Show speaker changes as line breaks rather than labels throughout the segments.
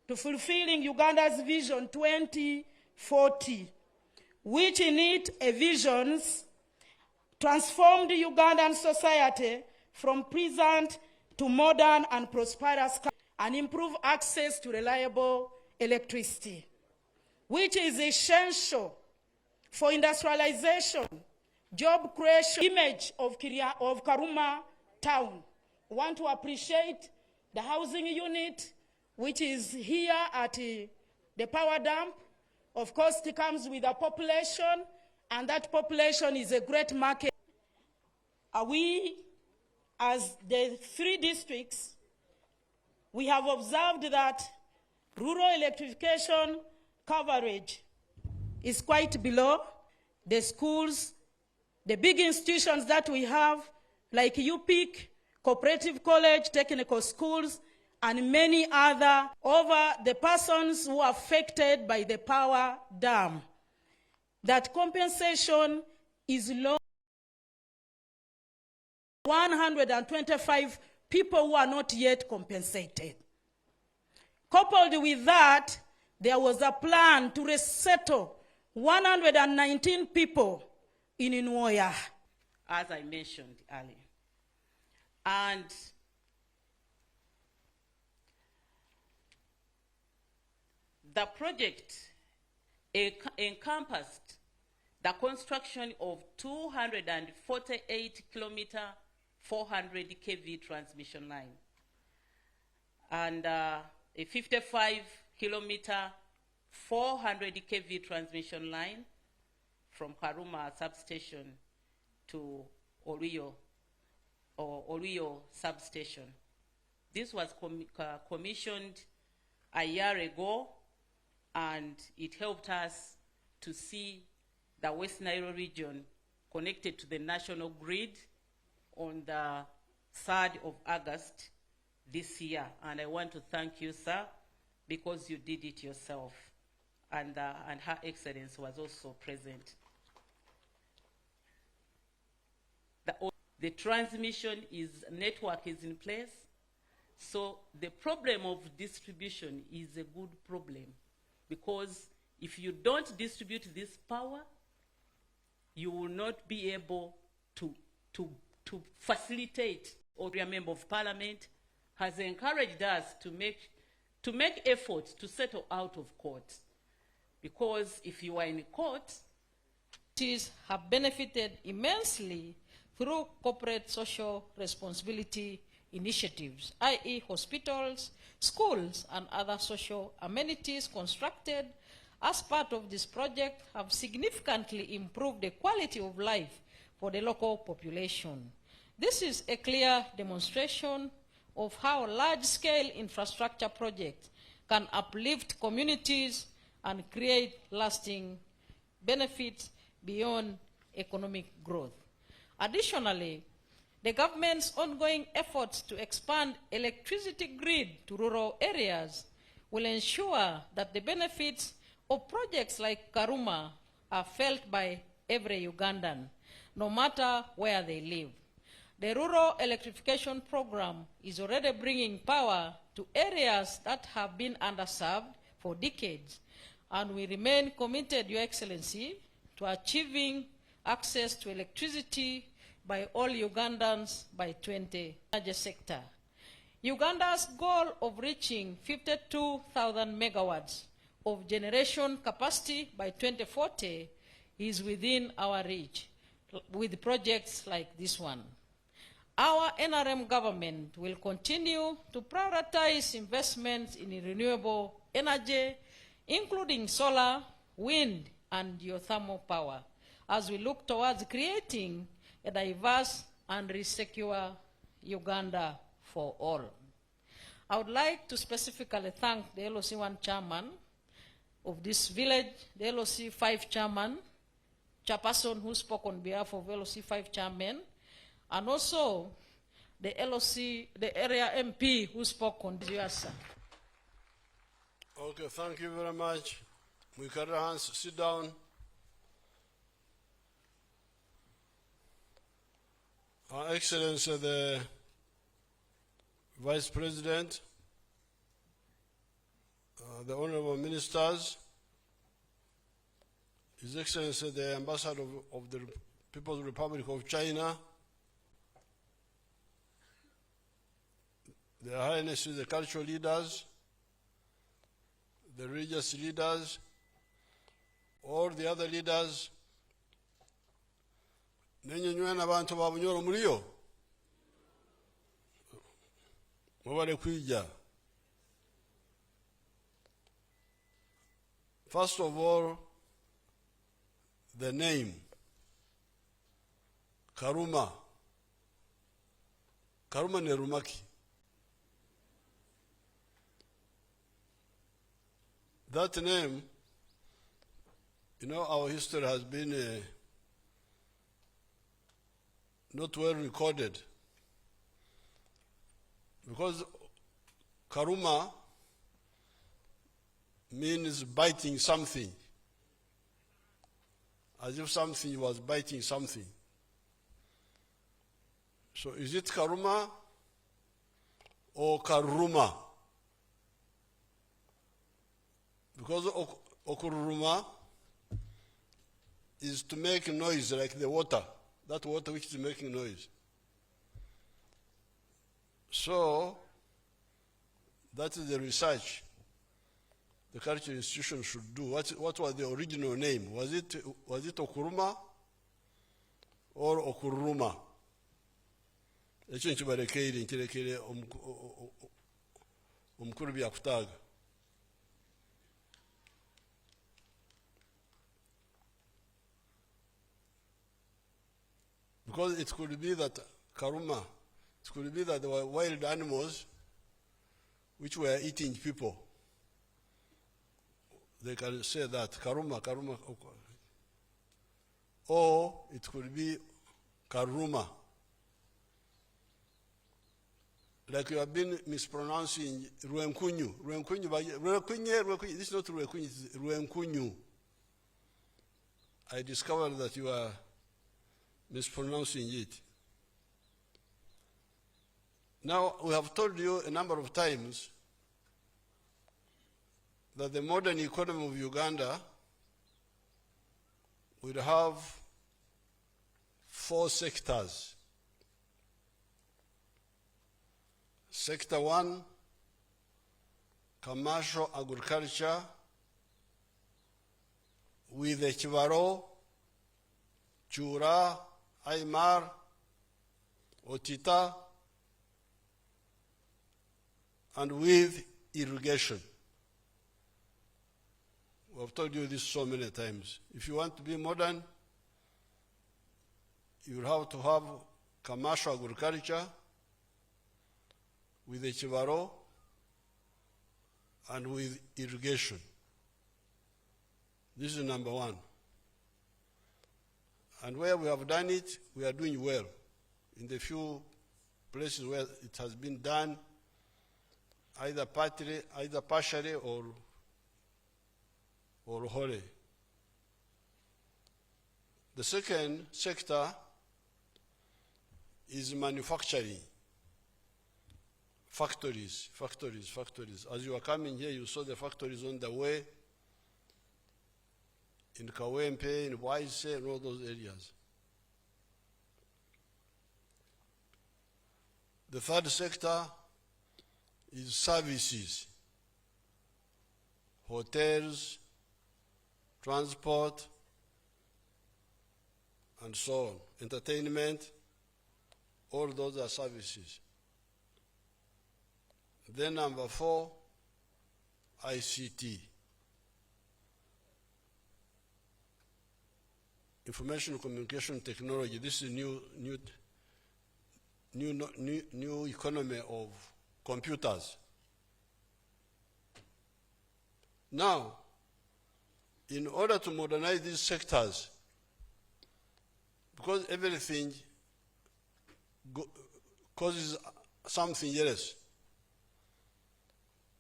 to fulfilling Uganda's Vision 2040, which in it envisions transformed Ugandan society from peasant to modern and prosperous and improve access to reliable electricity, which is essential for industrialization, job creation, image of Karuma town. I want to appreciate the housing unit, which is here at the power dump. Of course, it comes with a population, and that population is a great market. We, as the 3 districts, we have observed that rural electrification coverage is quite below. The schools, the big institutions that we have, like UPIC, Cooperative College, technical schools, and many other, over the persons who are affected by the power dam. That compensation is low. 125 people who are not yet compensated. Coupled with that, there was a plan to resettle 119 people in Inwoya, as I mentioned earlier. And the project encompassed the construction of 248-kilometer 400 kV transmission line and a 55-kilometer 400 kV transmission line from Karuma substation to Oluyo substation. This was commissioned a year ago, and it helped us to see the West Nile region connected to the national grid on the 3rd of August this year. And I want to thank you, sir, because you did it yourself. And Her Excellency was also present. The transmission network is in place. So the problem of distribution is a good problem, because if you don't distribute this power, you will not be able to facilitate. Or a member of parliament has encouraged us to make efforts to settle out of court, because if you are in court,
cities have benefited immensely through corporate social responsibility initiatives, i.e. hospitals, schools, and other social amenities constructed as part of this project have significantly improved the quality of life for the local population. This is a clear demonstration of how large-scale infrastructure projects can uplift communities and create lasting benefits beyond economic growth. Additionally, the government's ongoing efforts to expand electricity grid to rural areas will ensure that the benefits of projects like Karuma are felt by every Ugandan, no matter where they live. The rural electrification program is already bringing power to areas that have been underserved for decades, and we remain committed, Your Excellency, to achieving access to electricity by all Ugandans by 2020. Energy sector. Uganda's goal of reaching 52,000 megawatts of generation capacity by 2040 is within our reach with projects like this one. Our NRM government will continue to prioritize investments in renewable energy, including solar, wind, and geothermal power, as we look towards creating a diverse and secure Uganda for all. I would like to specifically thank the LOC1 chairman of this village, the LOC5 chairperson who spoke on behalf of LOC5 chairman, and also the area MP who spoke on this year, sir.
Okay, thank you very much. We can hands, sit down. Her Excellency, the Vice President, the honorable ministers, His Excellency the Ambassador of the People's Republic of China, Their Highnesses the cultural leaders, the religious leaders, all the other leaders, n'ennyonyi n'abantu ba Bunyoro muliyo mubale kwijja. First of all, the name Karuma. Karuma ne Rumaki. That name, you know, our history has been not well recorded, because Karuma means biting something, as if something was biting something. So is it Karuma or Karuma? Because Okuruma is to make noise like the water, that water which is making noise. So that is the research the cultural institution should do. What was the original name? Was it Okuruma or Okuruma? Ekyo nkibarekeire nkirekere omukuru byakutaaga. Because it could be that Karuma, it could be that there were wild animals which were eating people. They can say that, Karuma, Karuma. Or it could be Karuma. Like you have been mispronouncing Ruenkunyu. Ruenkunyu, this is not Ruenkunyu, it's Ruenkunyu. I discovered that you are mispronouncing it. Now, we have told you a number of times that the modern economy of Uganda will have 4 sectors. Sector 1, commercial agriculture, with the Chivaro, Chura, Aymar, Otita, and with irrigation. We have told you this so many times. If you want to be modern, you will have to have commercial agriculture with the Chivaro and with irrigation. This is number 1. And where we have done it, we are doing well. In the few places where it has been done, either partially or wholly. The second sector is manufacturing. Factories. As you are coming here, you saw the factories on the way, in Kawempe, in Waise, and all those areas. The third sector is services, hotels, transport, and so on. Entertainment, all those are services. Then number 4, ICT. Information communication technology. This is new economy of computers. Now, in order to modernize these sectors, because everything causes something else.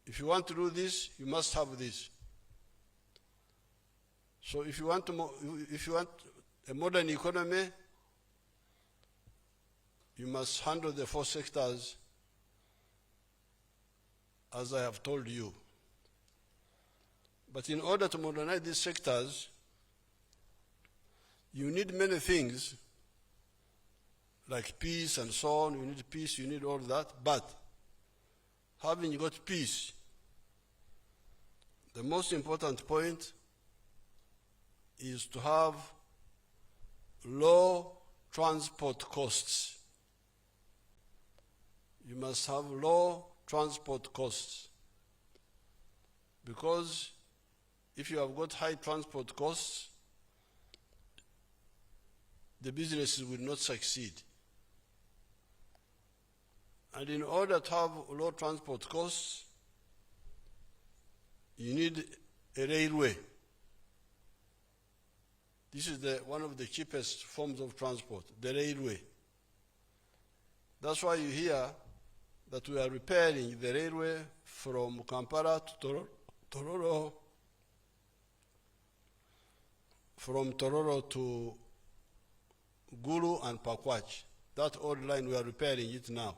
If you want to do this, you must have this. So if you want a modern economy, you must handle the 4 sectors as I have told you. But in order to modernize these sectors, you need many things, like peace and so on. You need peace, you need all that. But having got peace, the most important point is to have low transport costs. You must have low transport costs, because if you have got high transport costs, the businesses will not succeed. And in order to have low transport costs, you need a railway. This is one of the cheapest forms of transport, the railway. That's why you hear that we are repairing the railway from Kampala to Tororo, from Tororo to Gulu and Pakwach. That old line, we are repairing it now.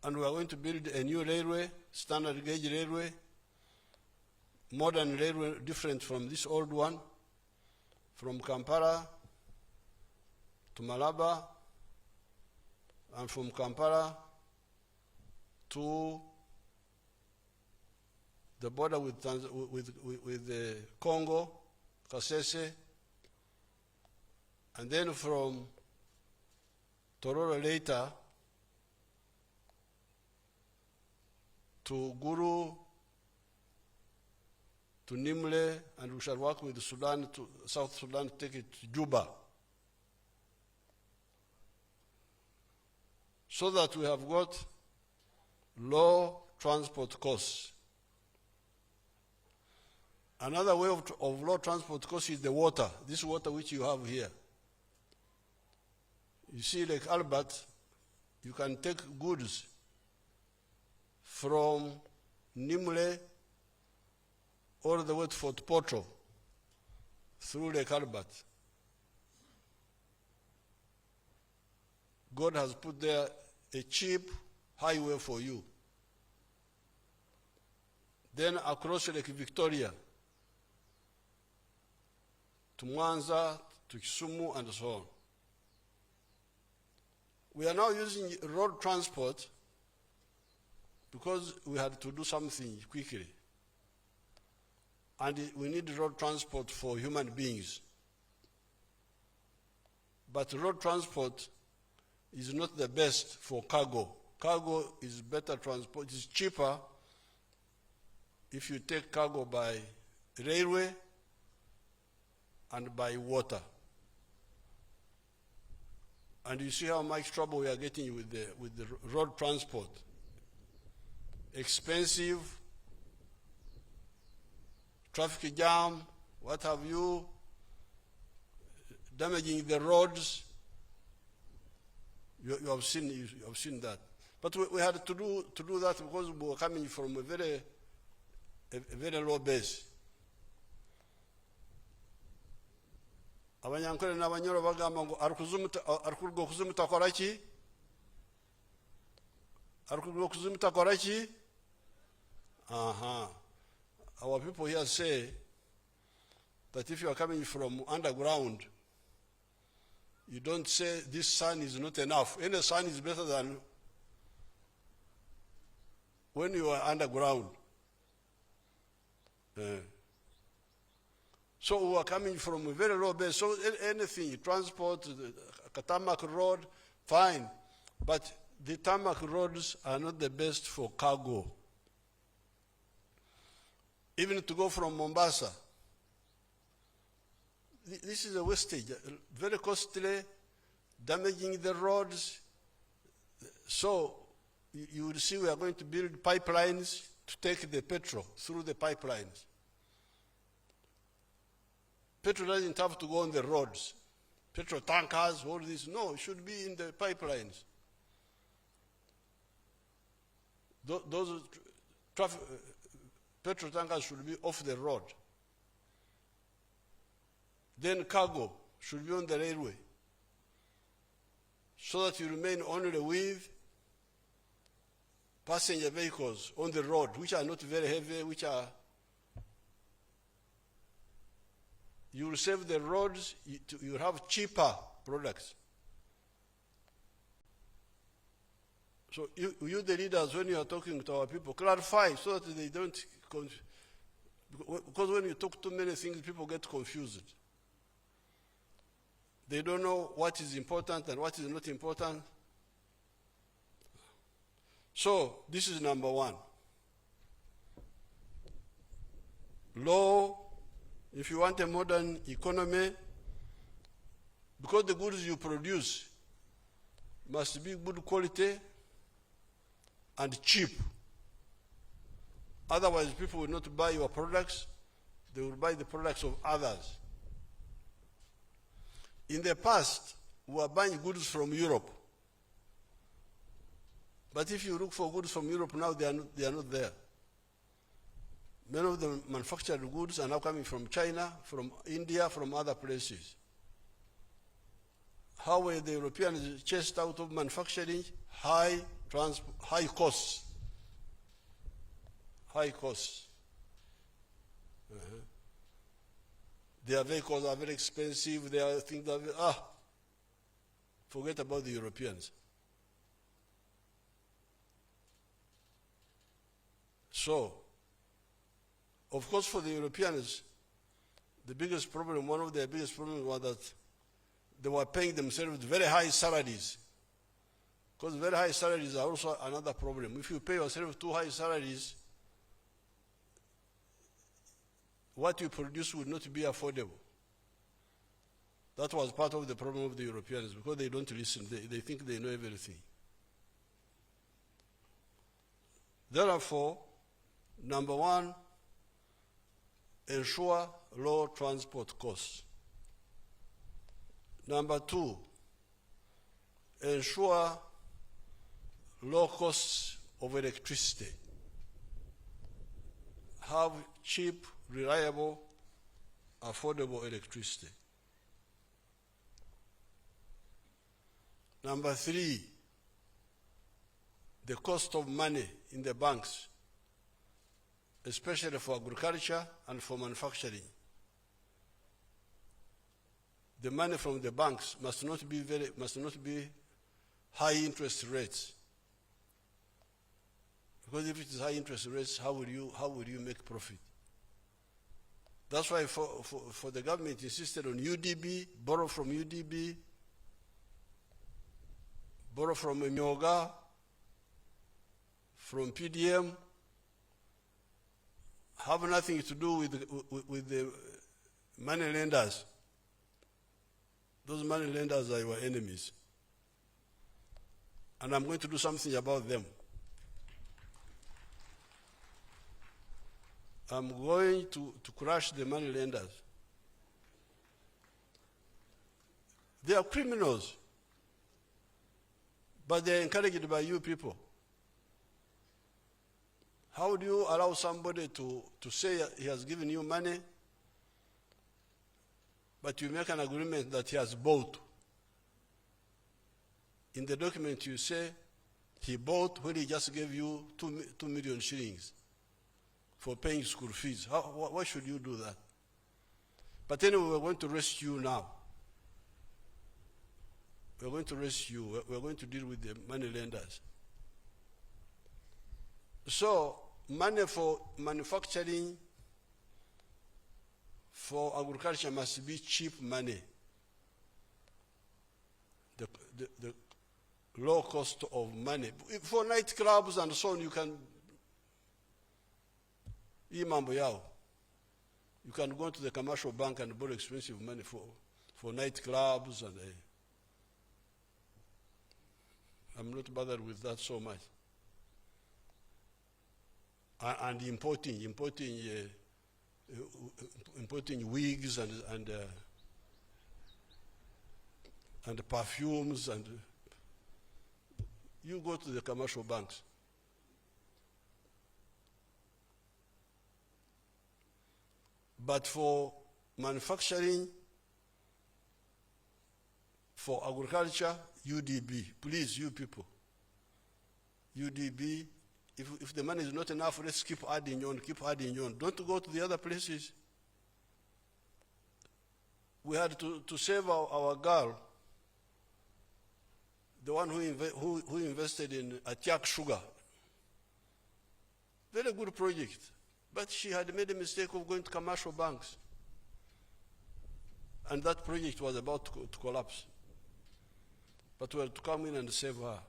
And we are going to build a new railway, standard gauge railway, modern railway, different from this old one, from Kampala to Malaba, and from Kampala to the border with Congo, Kasese, and then from Tororo later to Guru, to Nimle, and we shall work with Sudan, to South Sudan, to take it to Juba. So that we have got low transport costs. Another way of low transport costs is the water, this water which you have here. You see, like Albert, you can take goods from Nimle all the way to Fort Portal through Lake Albert. God has put there a cheap highway for you. Then across Lake Victoria to Mwanza, to Kisumu, and so on. We are now using road transport because we had to do something quickly. And we need road transport for human beings. But road transport is not the best for cargo. Cargo is better transport, it's cheaper if you take cargo by railway and by water. And you see how much trouble we are getting with the road transport. Expensive, traffic jam, what have you, damaging the roads. You have seen that. But we had to do that because we were coming from a very low base. Abanyankole n'Abanyoro bagamba ngo arikuruga okuzumuta koraki? Arikuruga okuzumuta koraki? Our people here say that if you are coming from underground, you don't say this sun is not enough. Any sun is better than when you are underground. So we are coming from a very low base. So anything, transport, the tarmac road, fine. But the tarmac roads are not the best for cargo. Even to go from Mombasa, this is a wastage, very costly, damaging the roads. So you will see we are going to build pipelines to take the petrol through the pipelines. Petrol doesn't have to go on the roads. Petrol tankers, all this, no, it should be in the pipelines. Those petrol tankers should be off the road. Then cargo should be on the railway, so that you remain only with passenger vehicles on the road, which are not very heavy, you will save the roads, you have cheaper products. So you the leaders, when you are talking to our people, clarify so that they don't because when you talk too many things, people get confused. They don't know what is important and what is not important. So this is number one. Law, if you want a modern economy, because the goods you produce must be good quality and cheap. Otherwise, people will not buy your products, they will buy the products of others. In the past, we were buying goods from Europe. But if you look for goods from Europe now, they are not there. Many of the manufactured goods are now coming from China, from India, from other places. How were the Europeans chased out of manufacturing? High costs. High costs. Their vehicles are very expensive. Their things are very, forget about the Europeans. So, of course, for the Europeans, the biggest problem, one of their biggest problems was that they were paying themselves very high salaries. Because very high salaries are also another problem. If you pay yourself too high salaries, what you produce would not be affordable. That was part of the problem of the Europeans, because they don't listen. They think they know everything. Therefore, number one, ensure low transport costs. Number two, ensure low costs of electricity. Have cheap, reliable, affordable electricity. Number three, the cost of money in the banks, especially for agriculture and for manufacturing. The money from the banks must not be high interest rates. Because if it is high interest rates, how will you make profit? That's why for the government insisted on UDB, borrow from UDB, borrow from Myoga, from PDM, have nothing to do with the money lenders. Those money lenders are your enemies. And I'm going to do something about them. I'm going to crush the money lenders. They are criminals, but they are encouraged by you people. How do you allow somebody to say he has given you money, but you make an agreement that he has bought? In the document you say he bought when he just gave you 2 million shillings for paying school fees. Why should you do that? But anyway, we're going to arrest you now. We're going to arrest you. We're going to deal with the money lenders. So, money for manufacturing, for agriculture must be cheap money. The low cost of money. For nightclubs and so on, you can you can go to the commercial bank and borrow expensive money for nightclubs, and I'm not bothered with that so much. And importing wigs and perfumes, and you go to the commercial banks. But for manufacturing, for agriculture, UDB. Please, you people. UDB, if the money is not enough, let's keep adding on, keep adding on. Don't go to the other places. We had to save our girl, the one who invested in Atiak Sugar. Very good project. But she had made a mistake of going to commercial banks. And that project was about to collapse. But we had to come in and save her.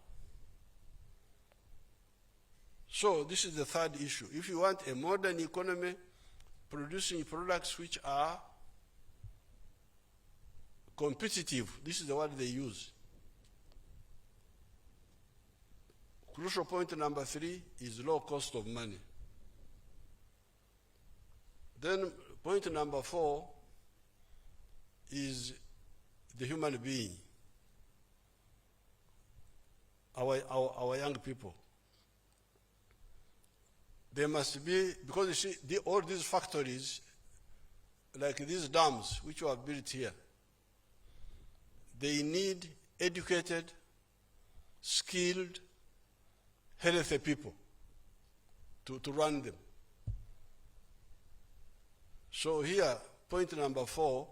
So this is the third issue. If you want a modern economy producing products which are competitive, this is the word they use. Crucial point number 3 is low cost of money. Then point number 4 is the human being, our young people. There must be, because you see, all these factories, like these dams which were built here, they need educated, skilled, healthy people to run them. So here, point number 4